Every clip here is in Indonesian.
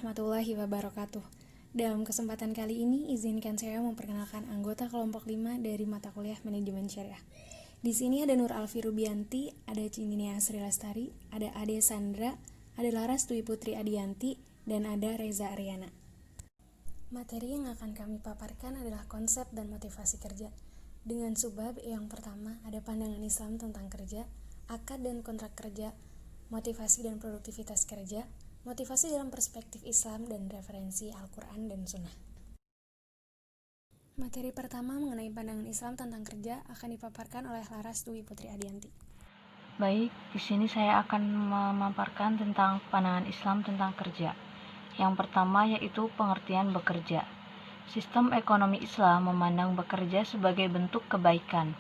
warahmatullahi wabarakatuh. Dalam kesempatan kali ini, izinkan saya memperkenalkan anggota kelompok 5 dari mata kuliah Manajemen Syariah. Di sini ada Nur Alfi Rubianti, ada Cininia Sri Lestari, ada Ade Sandra, ada Laras Dwi Putri Adianti, dan ada Reza Aryana. Materi yang akan kami paparkan adalah konsep dan motivasi kerja. Dengan subbab yang pertama ada pandangan Islam tentang kerja, akad dan kontrak kerja, motivasi dan produktivitas kerja, motivasi dalam perspektif Islam dan referensi Al-Quran dan Sunnah. Materi pertama mengenai pandangan Islam tentang kerja akan dipaparkan oleh Laras Dwi Putri Adianti. Baik, di sini saya akan memaparkan tentang pandangan Islam tentang kerja. Yang pertama yaitu pengertian bekerja. Sistem ekonomi Islam memandang bekerja sebagai bentuk kebaikan.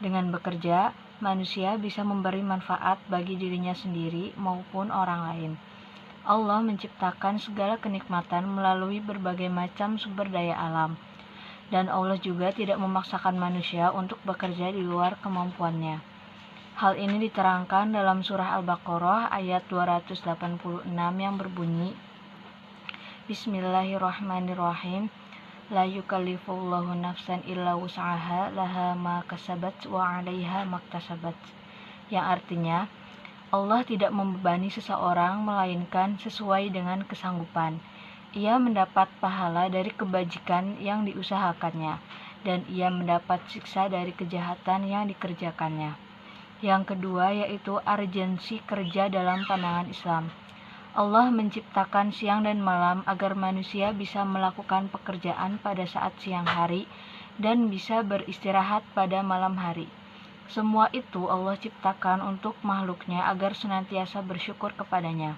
Dengan bekerja, manusia bisa memberi manfaat bagi dirinya sendiri maupun orang lain. Allah menciptakan segala kenikmatan melalui berbagai macam sumber daya alam. Dan Allah juga tidak memaksakan manusia untuk bekerja di luar kemampuannya. Hal ini diterangkan dalam surah Al-Baqarah ayat 286 yang berbunyi, Bismillahirrahmanirrahim. La yukallifullahu nafsan illa wus'aha laha ma kasabat wa 'alaiha maktasabat. Yang artinya, Allah tidak membebani seseorang melainkan sesuai dengan kesanggupan. Ia mendapat pahala dari kebajikan yang diusahakannya, dan ia mendapat siksa dari kejahatan yang dikerjakannya. Yang kedua yaitu urgensi kerja dalam pandangan Islam. Allah menciptakan siang dan malam agar manusia bisa melakukan pekerjaan pada saat siang hari dan bisa beristirahat pada malam hari. Semua itu Allah ciptakan untuk makhluknya agar senantiasa bersyukur kepadanya.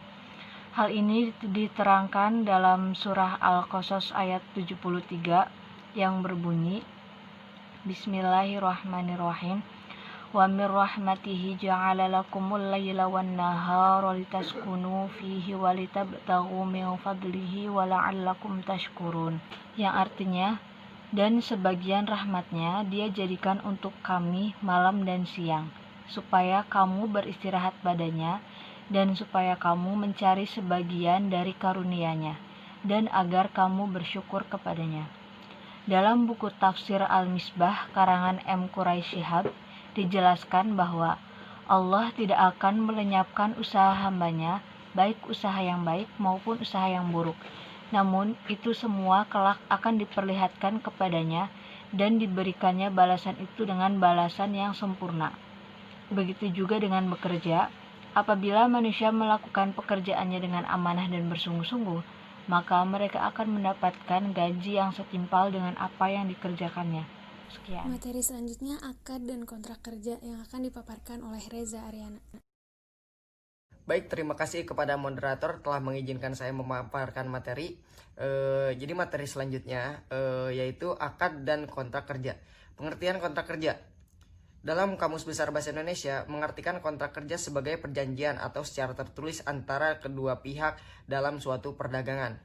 Hal ini diterangkan dalam surah Al-Qasas ayat 73 yang berbunyi, Bismillahirrahmanirrahim. Wa mir rahmatihi ja'ala lakumul laila wan nahara litaskunu fihi wa litabtaghu min fadlihi wa la'allakum tashkurun. Yang artinya, dan sebagian rahmatnya dia jadikan untuk kami malam dan siang, supaya kamu beristirahat padanya, dan supaya kamu mencari sebagian dari karunia-Nya, dan agar kamu bersyukur kepadanya. Dalam buku tafsir Al-Misbah karangan M. Quraisy Shihab dijelaskan bahwa Allah tidak akan melenyapkan usaha hambanya, baik usaha yang baik maupun usaha yang buruk. Namun itu semua kelak akan diperlihatkan kepadanya dan diberikannya balasan itu dengan balasan yang sempurna. Begitu juga dengan bekerja. Apabila manusia melakukan pekerjaannya dengan amanah dan bersungguh-sungguh, maka mereka akan mendapatkan gaji yang setimpal dengan apa yang dikerjakannya. Sekian. Materi selanjutnya akad dan kontrak kerja yang akan dipaparkan oleh Reza Aryana. Baik, terima kasih kepada moderator telah mengizinkan saya memaparkan materi. Jadi materi selanjutnya yaitu akad dan kontrak kerja. Pengertian kontrak kerja. Dalam Kamus Besar Bahasa Indonesia, mengartikan kontrak kerja sebagai perjanjian atau secara tertulis antara kedua pihak dalam suatu perdagangan,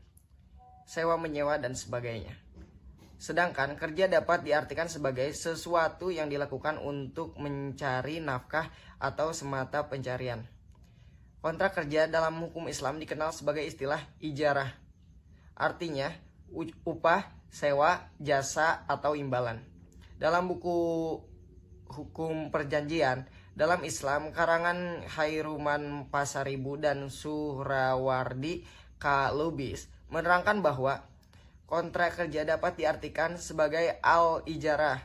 sewa menyewa dan sebagainya. Sedangkan kerja dapat diartikan sebagai sesuatu yang dilakukan untuk mencari nafkah atau semata pencarian. Kontrak kerja dalam hukum Islam dikenal sebagai istilah ijarah. Artinya upah, sewa, jasa, atau imbalan. Dalam buku Hukum Perjanjian dalam Islam karangan Hairuman Pasaribu dan Suhrawardi Kalubis menerangkan bahwa kontrak kerja dapat diartikan sebagai al-ijarah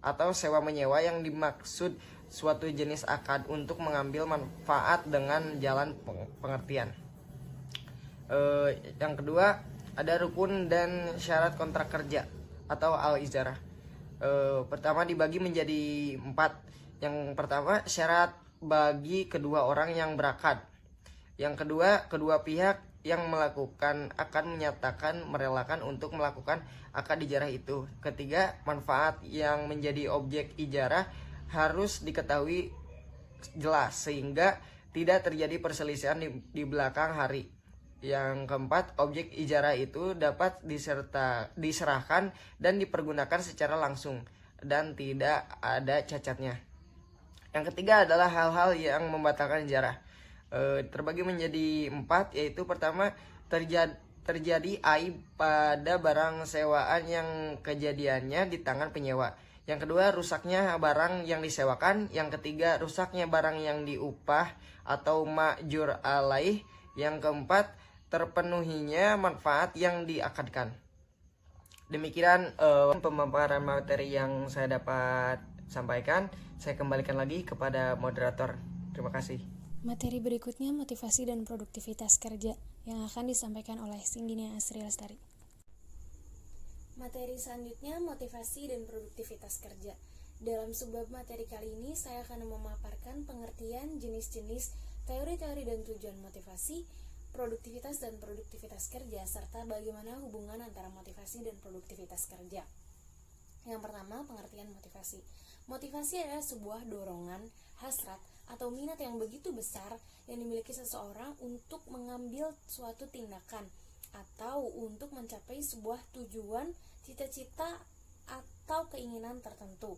atau sewa menyewa yang dimaksud suatu jenis akad untuk mengambil manfaat dengan jalan pengertian. Yang kedua ada rukun dan syarat kontrak kerja atau al-ijarah. Pertama dibagi menjadi 4. Yang pertama syarat bagi kedua orang yang berakad. Yang kedua, kedua pihak yang melakukan akan menyatakan merelakan untuk melakukan akad ijarah itu. Ketiga, manfaat yang menjadi objek ijarah harus diketahui jelas sehingga tidak terjadi perselisihan di belakang hari. Yang keempat, objek ijarah itu dapat diserahkan dan dipergunakan secara langsung dan tidak ada cacatnya. Yang ketiga adalah hal-hal yang membatalkan ijarah. Terbagi menjadi 4, yaitu pertama terjadi aib pada barang sewaan yang kejadiannya di tangan penyewa. Yang kedua, rusaknya barang yang disewakan. Yang ketiga, rusaknya barang yang diupah atau ma'jur alaih. Yang keempat, terpenuhinya manfaat yang diakadkan. Demikian pemaparan materi yang saya dapat sampaikan. Saya kembalikan lagi kepada moderator. Terima kasih. Materi berikutnya motivasi dan produktivitas kerja yang akan disampaikan oleh Singginia Asri Lestari. Materi selanjutnya motivasi dan produktivitas kerja. Dalam subbab materi kali ini saya akan memaparkan pengertian jenis-jenis teori-teori dan tujuan motivasi, produktivitas dan produktivitas kerja, serta bagaimana hubungan antara motivasi dan produktivitas kerja. Yang pertama, pengertian motivasi. Motivasi adalah sebuah dorongan, hasrat, atau minat yang begitu besar yang dimiliki seseorang untuk mengambil suatu tindakan atau untuk mencapai sebuah tujuan, cita-cita, atau keinginan tertentu.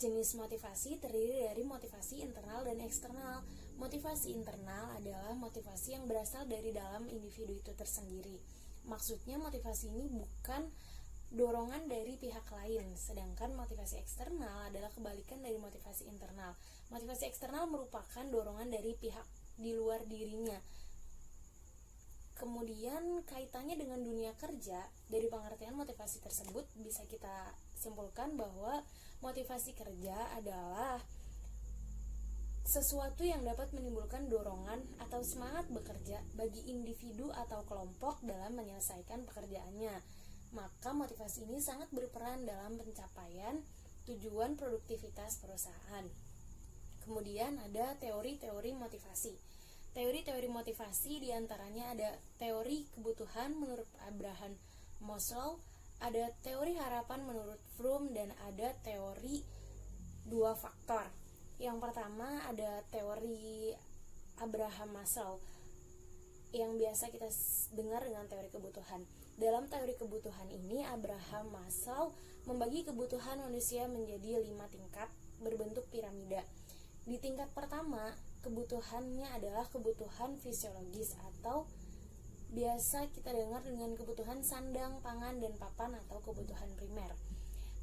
Jenis motivasi terdiri dari motivasi internal dan eksternal. Motivasi internal adalah motivasi yang berasal dari dalam individu itu tersendiri. Maksudnya motivasi ini bukan dorongan dari pihak lain, sedangkan motivasi eksternal adalah kebalikan dari motivasi internal. Motivasi eksternal merupakan dorongan dari pihak di luar dirinya. Kemudian kaitannya dengan dunia kerja, dari pengertian motivasi tersebut bisa kita simpulkan bahwa motivasi kerja adalah sesuatu yang dapat menimbulkan dorongan atau semangat bekerja bagi individu atau kelompok dalam menyelesaikan pekerjaannya. Maka motivasi ini sangat berperan dalam pencapaian tujuan produktivitas perusahaan. Kemudian ada teori-teori motivasi. Teori-teori motivasi diantaranya ada teori kebutuhan menurut Abraham Maslow, ada teori harapan menurut Fromm, dan ada teori dua faktor. Yang pertama ada teori Abraham Maslow yang biasa kita dengar dengan teori kebutuhan. Dalam teori kebutuhan ini, Abraham Maslow membagi kebutuhan manusia menjadi 5 tingkat berbentuk piramida. Di tingkat pertama, kebutuhannya adalah kebutuhan fisiologis atau biasa kita dengar dengan kebutuhan sandang, pangan, dan papan atau kebutuhan primer.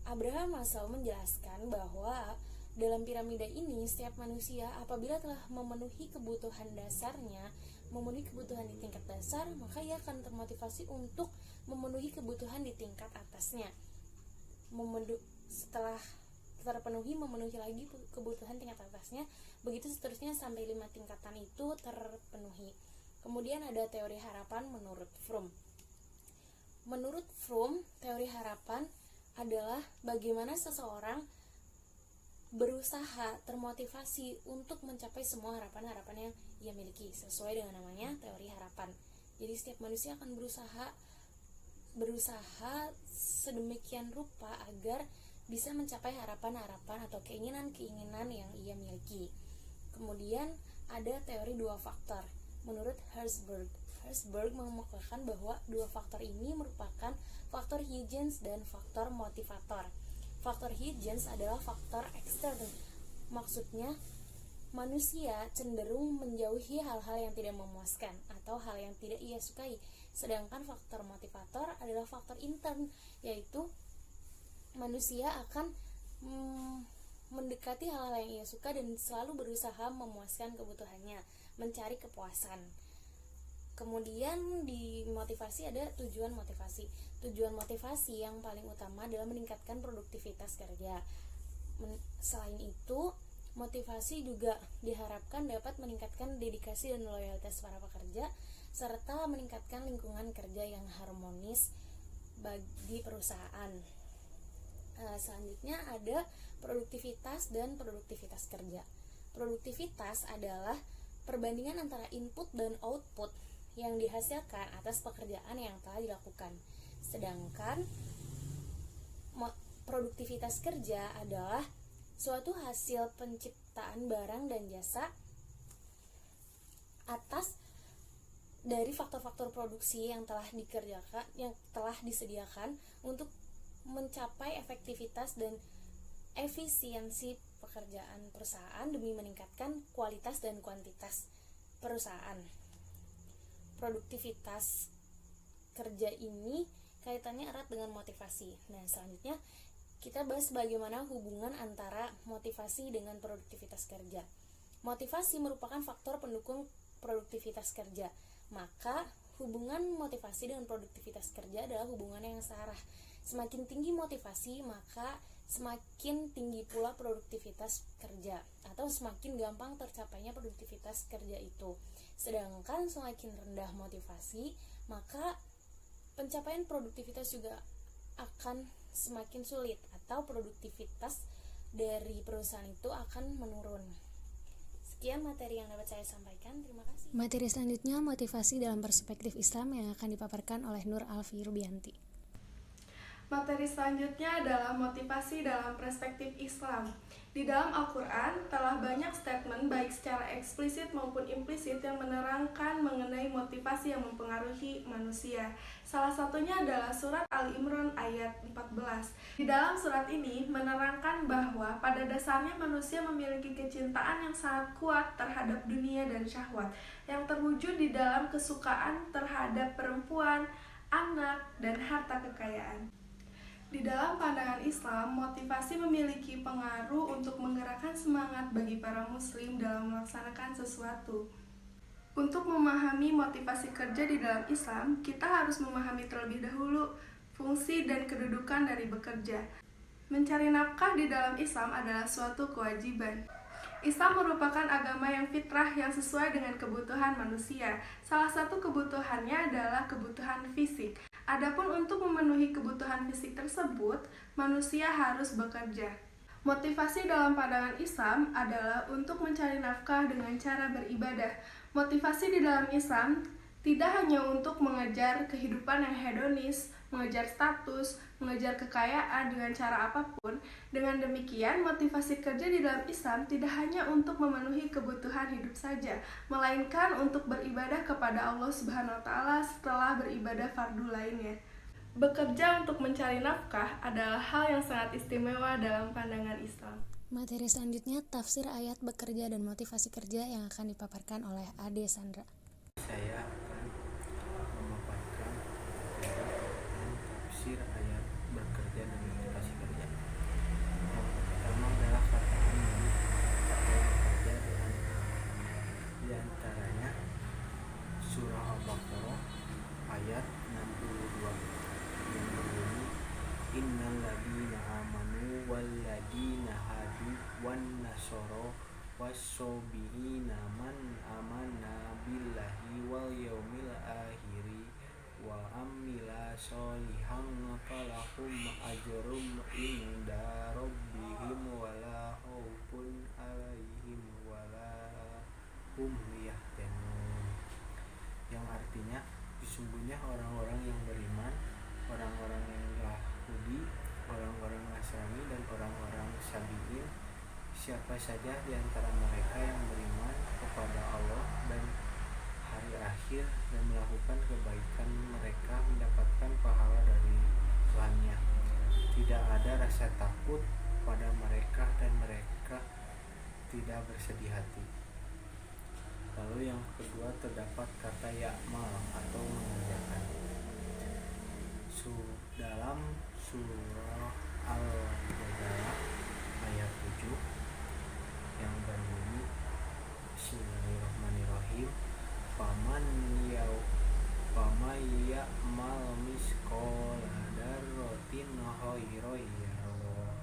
Abraham Maslow menjelaskan bahwa dalam piramida ini, setiap manusia apabila telah memenuhi kebutuhan dasarnya, memenuhi kebutuhan di tingkat dasar, maka ia akan termotivasi untuk memenuhi kebutuhan di tingkat atasnya. Setelah terpenuhi, memenuhi lagi kebutuhan tingkat atasnya, begitu seterusnya sampai 5 tingkatan itu terpenuhi. Kemudian ada teori harapan menurut Fromm. Menurut Fromm, teori harapan adalah bagaimana seseorang berusaha termotivasi untuk mencapai semua harapan-harapan yang ia miliki, sesuai dengan namanya teori harapan. Jadi setiap manusia akan berusaha sedemikian rupa agar bisa mencapai harapan-harapan atau keinginan-keinginan yang ia miliki. Kemudian ada teori dua faktor. Menurut Herzberg mengemukakan bahwa dua faktor ini merupakan faktor Huygens dan faktor motivator. Faktor Huygens adalah faktor ekstern. Maksudnya, manusia cenderung menjauhi hal-hal yang tidak memuaskan atau hal yang tidak ia sukai. Sedangkan faktor motivator adalah faktor intern, yaitu manusia akan mendekati hal-hal yang ia suka dan selalu berusaha memuaskan kebutuhannya, mencari kepuasan. Kemudian di motivasi ada tujuan motivasi. Tujuan motivasi yang paling utama adalah meningkatkan produktivitas kerja. Selain itu, motivasi juga diharapkan dapat meningkatkan dedikasi dan loyalitas para pekerja, serta meningkatkan lingkungan kerja yang harmonis bagi perusahaan. Selanjutnya ada produktivitas dan produktivitas kerja. Produktivitas adalah perbandingan antara input dan output yang dihasilkan atas pekerjaan yang telah dilakukan. Sedangkan produktivitas kerja adalah suatu hasil penciptaan barang dan jasa atas dari faktor-faktor produksi yang telah dikerjakan, yang telah disediakan untuk mencapai efektivitas dan efisiensi pekerjaan perusahaan demi meningkatkan kualitas dan kuantitas perusahaan. produktivitas kerja ini kaitannya erat dengan motivasi. Nah, selanjutnya kita bahas bagaimana hubungan antara motivasi dengan produktivitas kerja. Motivasi merupakan faktor pendukung produktivitas kerja. Maka, hubungan motivasi dengan produktivitas kerja adalah hubungan yang searah. Semakin tinggi motivasi, maka semakin tinggi pula produktivitas kerja, atau semakin gampang tercapainya produktivitas kerja itu. Sedangkan semakin rendah motivasi, maka pencapaian produktivitas juga akan semakin sulit, atau produktivitas dari perusahaan itu akan menurun. Sekian materi yang dapat saya sampaikan. Terima kasih. Materi selanjutnya motivasi dalam perspektif Islam yang akan dipaparkan oleh Nur Alfi Rubianti. Materi selanjutnya adalah motivasi dalam perspektif Islam. Di dalam Al-Quran telah banyak statement baik secara eksplisit maupun implisit yang menerangkan mengenai motivasi yang mempengaruhi manusia. Salah satunya adalah surat Ali Imran ayat 14. Di dalam surat ini menerangkan bahwa pada dasarnya manusia memiliki kecintaan yang sangat kuat terhadap dunia dan syahwat, yang terwujud di dalam kesukaan terhadap perempuan, anak, dan harta kekayaan. Di dalam pandangan Islam, motivasi memiliki pengaruh untuk menggerakkan semangat bagi para muslim dalam melaksanakan sesuatu. Untuk memahami motivasi kerja di dalam Islam, kita harus memahami terlebih dahulu fungsi dan kedudukan dari bekerja. Mencari nafkah di dalam Islam adalah suatu kewajiban. Islam merupakan agama yang fitrah yang sesuai dengan kebutuhan manusia. Salah satu kebutuhannya adalah kebutuhan fisik. Adapun untuk memenuhi kebutuhan fisik tersebut, manusia harus bekerja. Motivasi dalam pandangan Islam adalah untuk mencari nafkah dengan cara beribadah. Motivasi di dalam Islam tidak hanya untuk mengejar kehidupan yang hedonis, mengejar status, mengejar kekayaan dengan cara apapun. Dengan demikian, motivasi kerja di dalam Islam tidak hanya untuk memenuhi kebutuhan hidup saja, melainkan untuk beribadah kepada Allah Subhanahu wa Ta'ala setelah beribadah fardu lainnya. Bekerja untuk mencari nafkah adalah hal yang sangat istimewa dalam pandangan Islam. Materi selanjutnya tafsir ayat bekerja dan motivasi kerja yang akan dipaparkan oleh Ade Sandra. Saya akan memaparkan tafsir ayat bekerja dan motivasi kerja. Yang pertama adalah kata amali atau bekerja di antaranya surah Al-Baqarah ayat 62 yang berbunyi innal ladina amanu wal ladina hadu wan nasara was-sabiina man amana billahi wal yaumil akhiri wa amila sholihan falahum ajrum inda rabbihim wala khaufun alaihim wala hum yahzanun, yang artinya sesungguhnya orang-orang yang beriman, orang-orang yang Yahudi, orang-orang Nasrani, dan orang-orang Sabiin, siapa saja di antara mereka yang beriman kepada Allah dan hari akhir dan melakukan kebaikan, mereka mendapatkan pahala dari Tuhannya. Tidak ada rasa takut pada mereka dan mereka tidak bersedih hati. Lalu yang kedua terdapat kata ya'mal atau mengerjakan. Dalam surah Al-Baqarah ayat 7 yang berbunyi Bismillahirrahmanirrahim Faman ya'mal misqala dzarratin khairan yarah,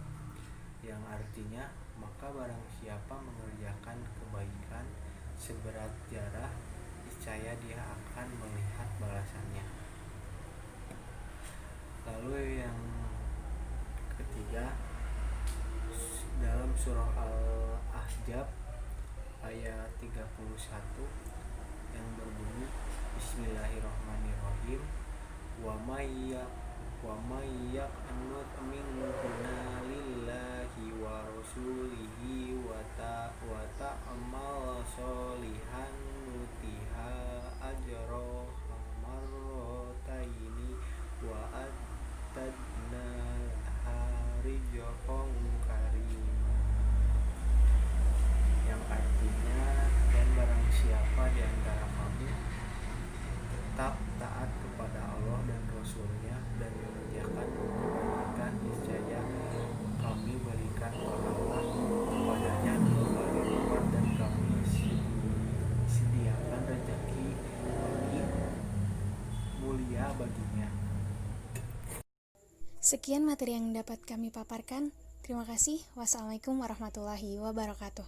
yang artinya maka barang siapa mengerjakan kebaikan seberat zarah, niscaya dia akan melihat balasannya. Lalu yang ketiga dalam surah Al-Ahzab ayat 31 yang berbunyi Bismillahirrahmanirrahim wa may yaqnut minkunna lillahi wa rasulihi wa ta'mal sholihan nutiha ajraha marrataini wa atadna laha rizqan karima, yang artinya dan barang siapa di antara kamu Sekian materi yang dapat kami paparkan. Terima kasih. Wassalamualaikum warahmatullahi wabarakatuh.